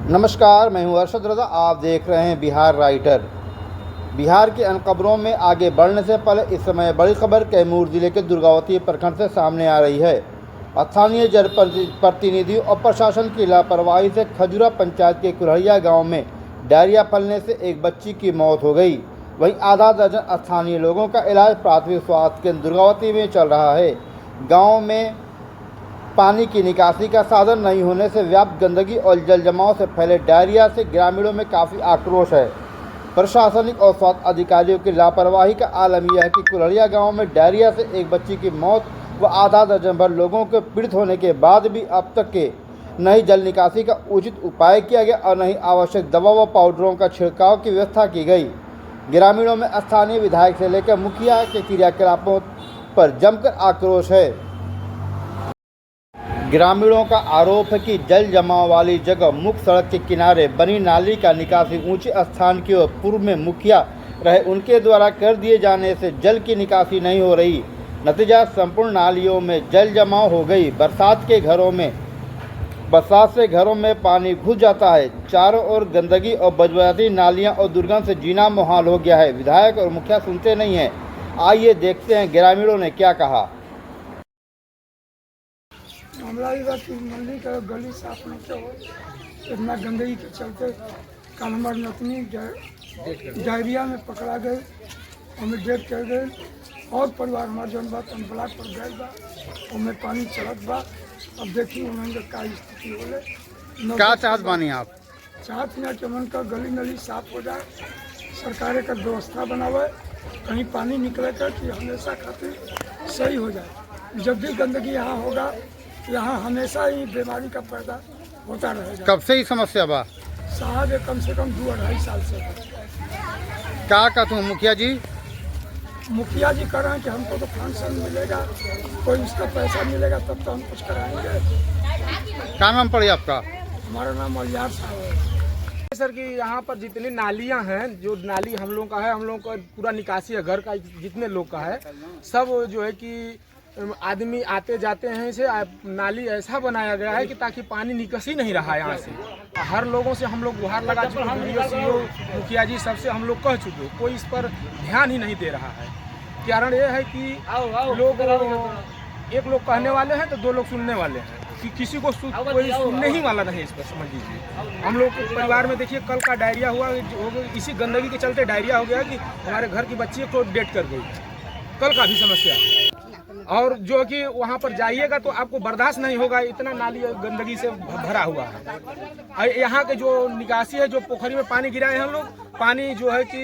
नमस्कार, मैं हूं अरशद रज़ा। आप देख रहे हैं बिहार राइटर। बिहार के अन्य खबरों में आगे बढ़ने से पहले इस समय बड़ी खबर कैमूर जिले के दुर्गावती प्रखंड से सामने आ रही है। स्थानीय जनप्रतिनिधियों और प्रशासन की लापरवाही से खजुरा पंचायत के कुल्हड़िया गांव में डायरिया फैलने से एक बच्ची की मौत हो गई। वहीं आधा दर्जन स्थानीय लोगों का इलाज प्राथमिक स्वास्थ्य केंद्र दुर्गावती में चल रहा है। गाँव में पानी की निकासी का साधन नहीं होने से व्याप्त गंदगी और जल जमाव से फैले डायरिया से ग्रामीणों में काफ़ी आक्रोश है। प्रशासनिक और स्वास्थ्य अधिकारियों की लापरवाही का आलम यह है कि कुल्हड़िया गांव में डायरिया से एक बच्ची की मौत व आधा दर्जन भर लोगों के पीड़ित होने के बाद भी अब तक के न ही जल निकासी का उचित उपाय किया गया और न ही आवश्यक दवा व पाउडरों का छिड़काव की व्यवस्था की गई। ग्रामीणों में स्थानीय विधायक से लेकर मुखिया के क्रियाकलापों पर जमकर आक्रोश है। ग्रामीणों का आरोप है कि जल जमाव वाली जगह मुख्य सड़क के किनारे बनी नाली का निकासी ऊंचे स्थान की ओर पूर्व में मुखिया रहे उनके द्वारा कर दिए जाने से जल की निकासी नहीं हो रही। नतीजा संपूर्ण नालियों में जल जमाव हो गई। बरसात से घरों में पानी घुस जाता है। चारों ओर गंदगी और बदबूदार नालियां और दुर्गंध से जीना मुहाल हो गया है। विधायक और मुखिया सुनते नहीं हैं। आइए देखते हैं ग्रामीणों ने क्या कहा। मामला ये कि मंडी का गली साफ नहीं किया हो, इतना गंदगी के चलते कल हमार नतनी डायरिया में पकड़ा गए, हमें डेट कर गए और परिवार हमारे जौन बात हम ब्लॉक पर गए बा, हमें पानी चलत बा। अब देखिए उन्होंने का स्थिति होले। क्या चाहत बानी आप? चाहत ना कि मन का गली नली साफ हो जाए, सरकार का व्यवस्था बनावे, कहीं पानी निकले कर कि हमेशा खातिर सही हो जाए। जब भी गंदगी यहाँ होगा, यहाँ हमेशा ही बीमारी का पैदा होता रहेगा। कब से ही समस्या बा? साहब ये कम से कम 2-2.5 साल से है। क्या कहते हो मुखिया जी? मुखिया जी कह रहे हैं कि हमको तो फंक्शन मिलेगा, कोई उसका पैसा मिलेगा तब तो हम कुछ कराएंगे। क्या नाम पड़े आपका? हमारा नाम अलियार साहब है। सर कि यहाँ पर जितनी नालियाँ हैं, जो नाली हम लोगों का है, हम लोगों का पूरा निकासी है, घर का जितने लोग का है सब जो है कि आदमी आते जाते हैं। इसे नाली ऐसा बनाया गया है कि ताकि पानी निकस ही नहीं रहा यहाँ से। हर लोगों से हम लोग गुहार लगा चुके हैं, सीओ मुखिया जी सबसे हम लोग कह चुके, कोई इस पर ध्यान ही नहीं दे रहा है। कारण ये है कि लोग एक लोग कहने वाले हैं तो 2 लोग सुनने वाले हैं, कि किसी को कोई सुनने ही वाला नहीं इस पर, समझ लीजिए। हम लोग के परिवार में देखिए कल का डायरिया हुआ, इसी गंदगी के चलते डायरिया हो गया कि हमारे घर की बच्ची को डेथ कर गई। कल का भी समस्या, और जो कि वहाँ पर जाइएगा तो आपको बर्दाश्त नहीं होगा, इतना नाली गंदगी से भरा हुआ है। यहाँ के जो निकासी है, जो पोखरी में पानी गिराए हैं हम लोग, पानी जो है कि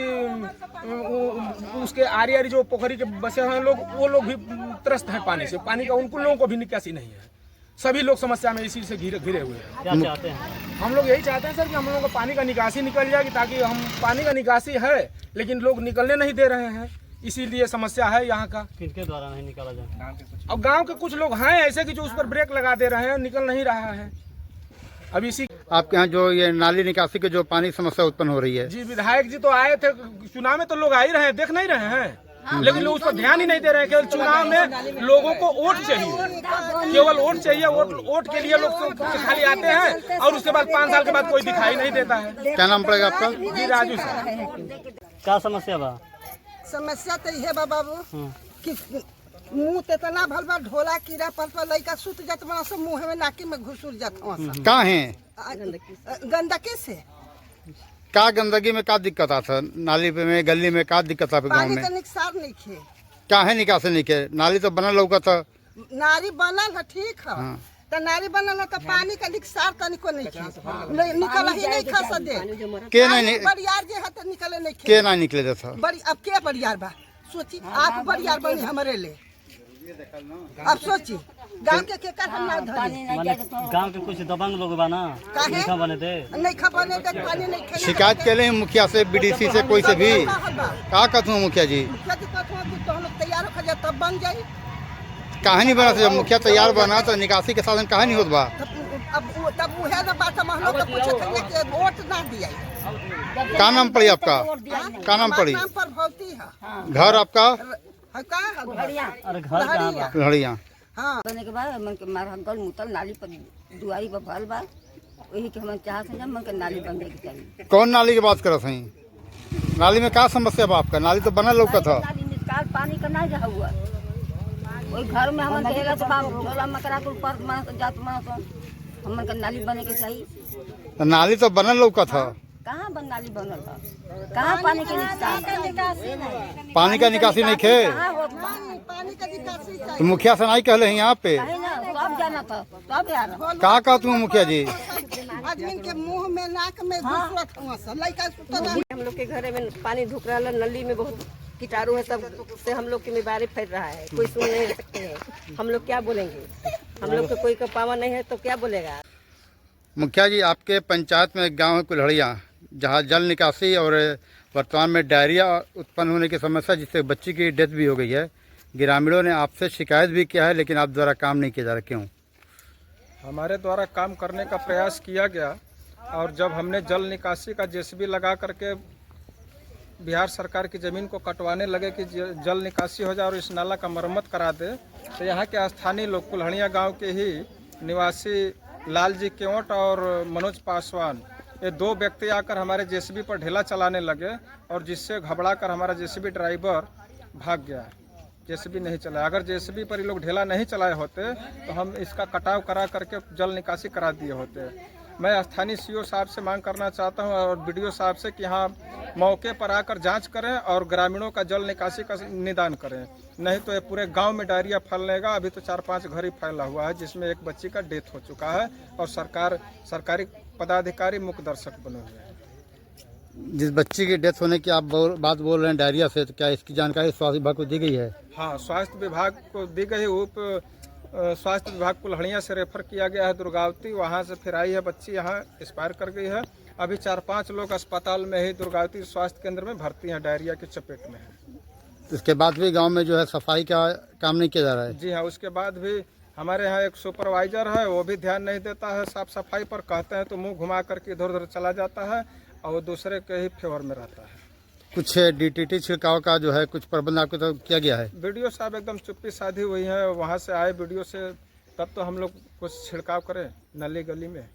उसके आरी जो पोखरी के बसे हैं लोग, वो लोग भी त्रस्त हैं पानी से। पानी का उनको लोगों को भी निकासी नहीं है। सभी लोग समस्या में इसी से घिरे हुए हैं। क्या चाहते हैं? हम लोग यही चाहते हैं सर कि हम लोगों को पानी का निकासी निकल जाए, ताकि हम पानी का निकासी है लेकिन लोग निकलने नहीं दे रहे हैं, इसीलिए समस्या है यहाँ का। किनके द्वारा नहीं निकाला जाए? अब गांव के कुछ लोग हैं ऐसे कि जो उस पर ब्रेक लगा दे रहे हैं, निकल नहीं रहा है। अब इसी आपके यहाँ जो ये नाली निकासी के जो पानी समस्या उत्पन्न हो रही है? जी, विधायक जी तो आए थे चुनाव में, तो लोग आ ही रहे हैं, देख नहीं रहे हैं, लेकिन लोग उस पर ध्यान ही नहीं दे रहे हैं। केवल चुनाव में लोगों को वोट चाहिए, केवल वोट चाहिए। वोट के लिए लोग खाली आते हैं और उसके बाद 5 साल के बाद कोई दिखाई नहीं देता है। क्या नाम पड़ेगा आपका? जी, राजू सर। क्या समस्या बा? समस्या तो ये बा बाबू कि मुंह ते तना भल बा, ढोला कीड़ा पर लइका सुत जात बना, सब मुंह में नाकी में घुसुर जात हवा। कहाँ है? गंदगी से। क्या गंदगी में क्या दिक्कत आता? नाली पे में गली में क्या दिक्कत आता गाँव पानी में? का निकसार नहीं खे। क्या है निकासी नहीं के? नाली तो बनल लौका था। नारी बनल है, ठीक है, तो नारी बनल है तो पानी का निकसार तनिको नहीं खे, निकल ही नहीं खा सदे के नहीं बरियार जे है तो निकले नहीं खे। के नहीं निकले देता? बड़ी अब के बरियार बा, सोची आप बरियार बनी हमारे ले। अब सोची गांव के केकर हम ना धरी। गांव के कुछ दबंग लोग बा ना, काहे बने थे, नहीं खा बने तो पानी नहीं खे। शिकायत के लिए मुखिया से, बीडीसी से, कोई से भी? क्या कहते हो मुखिया जी? मुखिया जी कहते हैं कि तो हम लोग तैयार हो जाए तब बन जाए। कहानी बना था? जब मुखिया तैयार बना तो निकासी के साधन कहानी होत बा? तब वो है ना बात, हम लोग को पूछे थे कि वोट ना दिया। क्या नाम पड़ी आपका? क्या नाम पड़ी? नाम पर भौती है। घर आपका? अरे घर कहाँ बा? लहड़िया। हाँ, बने के बाद मन के मार गल मुतल नाली पर दुआरी पर भरल बा, वही के हम चाहते हैं मन के नाली बनने की चाहिए। कौन नाली की बात करत हई? नाली में क्या समस्या बा आपका? नाली तो बनल लौकत है। नाली निकाल पानी का नहीं रहा हुआ वही घर में हम रहेगा तो बाप झोला मकरा के ऊपर जात हमन का नाली बने के चाहिए। नाली तो बनल लौकत है। कहाँ बन नाली बनल था? कहाँ पानी के निकासी? पानी का निकासी नहीं खे। कहाँ होत बा? पानी का निकासी तो मुखिया से नहीं कहले हैं यहाँ पे? कहीं ना सब जाना था सब यार का कहा तुम मुखिया जी? आदमी के मुंह में नाक में घुसत हुआ सब लइका सुतल हम लोग के घरे में पानी ढुक रहा है, नली में बहुत कीटाणु है, सब से हम लोग की बीमारी फैल रहा है। कोई सुन नहीं सकते हैं, हम लोग क्या बोलेंगे? हम लोग को कोई का पावा नहीं है तो क्या बोलेगा? मुखिया जी, आपके पंचायत में एक गाँव है कुल्हड़िया, जहाँ जल निकासी और वर्तमान में डायरिया उत्पन्न होने की समस्या, जिससे बच्ची की डेथ भी हो गई है। ग्रामीणों ने आपसे शिकायत भी किया है, लेकिन आप द्वारा काम नहीं किया जा रहा, क्यों? हमारे द्वारा काम करने का प्रयास किया गया और जब हमने जल निकासी का जेसीबी लगा करके बिहार सरकार की ज़मीन को कटवाने लगे कि जल निकासी हो जाए और इस नाला का मरम्मत करा दे, तो यहाँ के स्थानीय लोग कुल्हड़िया गांव के ही निवासी लालजी केवट और मनोज पासवान, ये दो व्यक्ति आकर हमारे जेसीबी पर ढेला चलाने लगे और जिससे घबरा कर हमारा जेसीबी ड्राइवर भाग गया। जेसीबी नहीं चलाया। अगर जेसीबी पर ये लोग ढेला नहीं चलाए होते तो हम इसका कटाव करा करके जल निकासी करा दिए होते। मैं स्थानीय सीओ साहब से मांग करना चाहता हूं और बीडीओ साहब से कि यहाँ मौके पर आकर जांच करें और ग्रामीणों का जल निकासी का निदान करें, नहीं तो ये पूरे गांव में डायरिया फैलनेगा। अभी तो 4-5 घर ही फैला हुआ है, जिसमें एक बच्ची का डेथ हो चुका है और सरकारी पदाधिकारी मुख्य दर्शक बने हुए हैं। जिस बच्ची की डेथ होने की आप बात बोल रहे हैं डायरिया से, तो क्या इसकी जानकारी स्वास्थ्य विभाग को दी गई है? हाँ, स्वास्थ्य विभाग को दी गई। उप स्वास्थ्य विभाग कुल्हड़िया से रेफर किया गया है दुर्गावती, वहाँ से फिर आई है बच्ची, यहाँ एक्सपायर कर गई है। अभी 4-5 लोग अस्पताल में ही दुर्गावती स्वास्थ्य केंद्र में भर्ती हैं, डायरिया की चपेट में है। इसके बाद भी गांव में जो है सफाई का काम नहीं किया जा रहा है? जी हाँ, उसके बाद भी हमारे यहाँ एक सुपरवाइजर है, वो भी ध्यान नहीं देता है साफ सफाई पर। कहते हैं तो मुंह घुमा करके इधर उधर चला जाता है और वो दूसरे के ही फेवर में रहता है। कुछ डीटीटी छिड़काव का जो है कुछ प्रबंध आपको तो किया गया है? वीडियो साहब एकदम चुप्पी साधी हुई है, वहाँ से आए वीडियो से, तब तो हम लोग कुछ छिड़काव करें नली गली में।